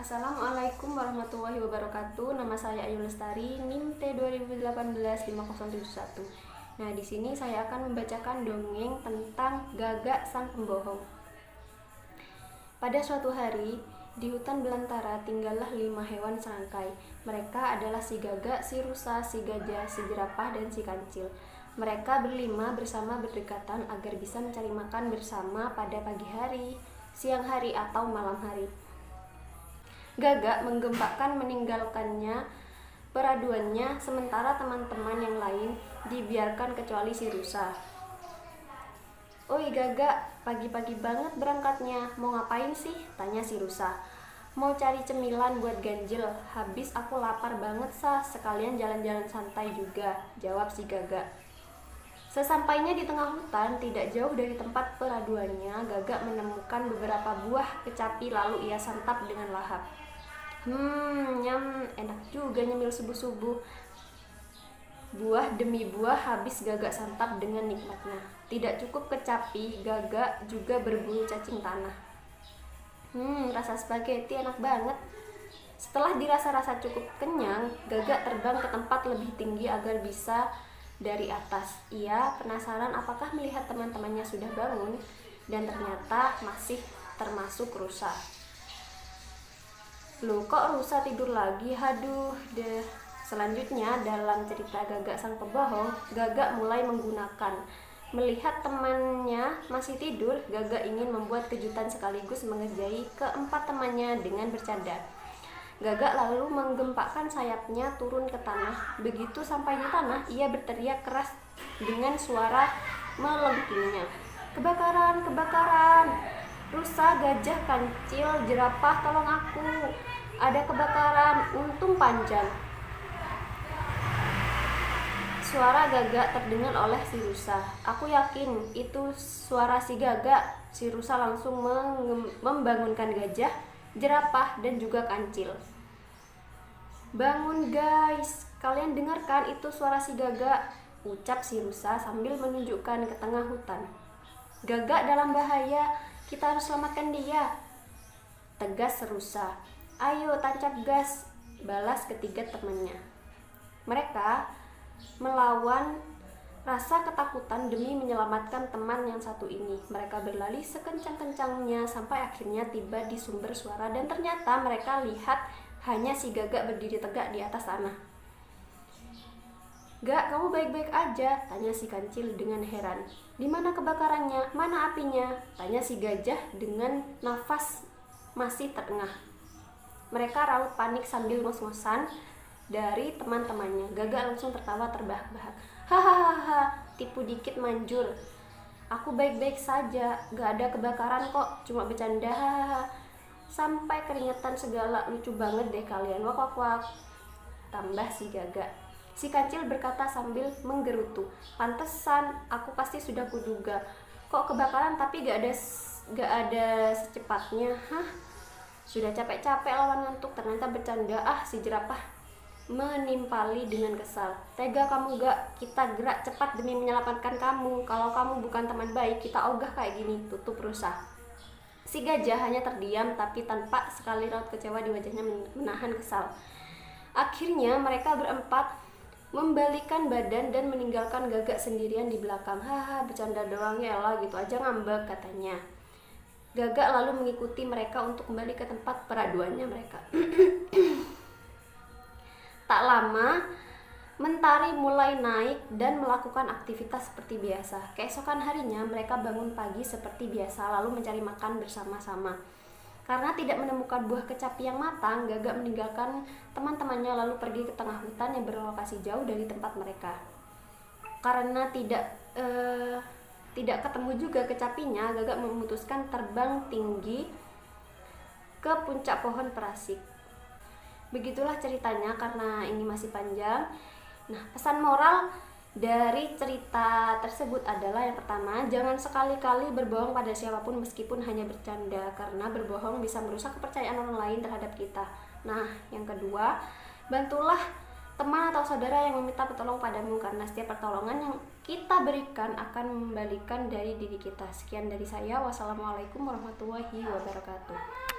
Assalamualaikum warahmatullahi wabarakatuh. Nama saya Ayu Lestari, NIM T2018-5071. Nah, di sini saya akan membacakan dongeng tentang Gagak sang pembohong. Pada suatu hari, di hutan belantara tinggallah 5 hewan serangkai. Mereka adalah si gagak, si rusa, si gajah, si jerapah, dan si kancil. Mereka berlima bersama berdekatan agar bisa mencari makan bersama pada pagi hari, siang hari, atau malam hari. Gagak menggempakkan meninggalkannya peraduannya, sementara teman-teman yang lain dibiarkan kecuali si rusa. "Oi Gagak, pagi-pagi banget berangkatnya, mau ngapain sih?" tanya si rusa. "Mau cari cemilan buat ganjil, habis aku lapar banget sekalian jalan-jalan santai juga," jawab si Gagak. Sesampainya di tengah hutan, tidak jauh dari tempat peraduannya, Gagak menemukan beberapa buah kecapi lalu ia santap dengan lahap. Nyam, enak juga nyemil subuh-subuh. Buah demi buah habis Gagak santap dengan nikmatnya. Tidak cukup kecapi, Gagak juga berburu cacing tanah. Rasa spaghetti enak banget. Setelah dirasa-rasa cukup kenyang, Gagak terbang ke tempat lebih tinggi agar bisa dari atas. Ia penasaran apakah melihat teman-temannya sudah bangun, dan ternyata masih termasuk rusa. "Loh, kok rusa tidur lagi? Haduh deh." Selanjutnya dalam cerita Gagak sang pembohong, Gagak mulai menggunakan. Melihat temannya masih tidur, Gagak ingin membuat kejutan sekaligus mengerjai keempat temannya dengan bercanda. Gagak lalu menggempakkan sayapnya turun ke tanah. Begitu sampai di tanah, ia berteriak keras dengan suara melengkingnya. "Kebakaran, kebakaran! Rusa, gajah, kancil, jerapah, tolong aku! Ada kebakaran, untung panjang!" Suara Gagak terdengar oleh si rusa. "Aku yakin itu suara si Gagak." Si rusa langsung membangunkan gajah, jerapah, dan juga kancil. "Bangun guys, kalian dengarkan itu suara si Gagak," ucap si rusa sambil menunjukkan ke tengah hutan. "Gagak dalam bahaya, kita harus selamatkan dia," tegas rusa. "Ayo tancap gas," balas ketiga temannya. Mereka melawan rasa ketakutan demi menyelamatkan teman yang satu ini. Mereka berlari sekencang-kencangnya sampai akhirnya tiba di sumber suara, dan ternyata mereka lihat hanya si Gagak berdiri tegak di atas tanah. "Gak, kamu baik-baik aja?" tanya si kancil dengan heran. "Di mana kebakarannya? Mana apinya?" tanya si gajah dengan nafas masih terengah. Mereka raut panik sambil ngos-ngosan dari teman-temannya. Gagak langsung tertawa terbahak-bahak. "Hahaha, tipu dikit manjur. Aku baik-baik saja, gak ada kebakaran kok, cuma bercanda, hahaha. Sampai keringetan segala, lucu banget deh kalian, wak wak wak," tambah si Gagak. Si kancil berkata sambil menggerutu. "Pantesan, aku pasti sudah kuduga. Kok kebakaran tapi gak ada secepatnya, hah? Sudah capek-capek lawan ngantuk, ternyata bercanda." Si jerapah menimpali dengan kesal. "Tega kamu Gak, kita gerak cepat demi menyelamatkan kamu. Kalau kamu bukan teman baik, kita ogah kayak gini," tutup rusa. Si gajah hanya terdiam, tapi tanpa sekali raut kecewa di wajahnya menahan kesal. Akhirnya mereka berempat membalikan badan dan meninggalkan Gagak sendirian di belakang. "Haha, bercanda doang ya lah, gitu aja ngambek," katanya. Gagak lalu mengikuti mereka untuk kembali ke tempat peraduannya mereka. Tak lama, mentari mulai naik dan melakukan aktivitas seperti biasa. Keesokan harinya mereka bangun pagi seperti biasa lalu mencari makan bersama-sama. Karena tidak menemukan buah kecapi yang matang, Gagak meninggalkan teman-temannya lalu pergi ke tengah hutan yang berlokasi jauh dari tempat mereka. Karena tidak ketemu juga kecapinya, Gagak memutuskan terbang tinggi ke puncak pohon perasik. Begitulah ceritanya, karena ini masih panjang. Nah, pesan moral dari cerita tersebut adalah yang pertama, jangan sekali-kali berbohong pada siapapun meskipun hanya bercanda, karena berbohong bisa merusak kepercayaan orang lain terhadap kita. Nah, yang kedua, bantulah teman atau saudara yang meminta pertolongan padamu, karena setiap pertolongan yang kita berikan akan membalikan dari diri kita. Sekian dari saya. Wassalamualaikum warahmatullahi wabarakatuh.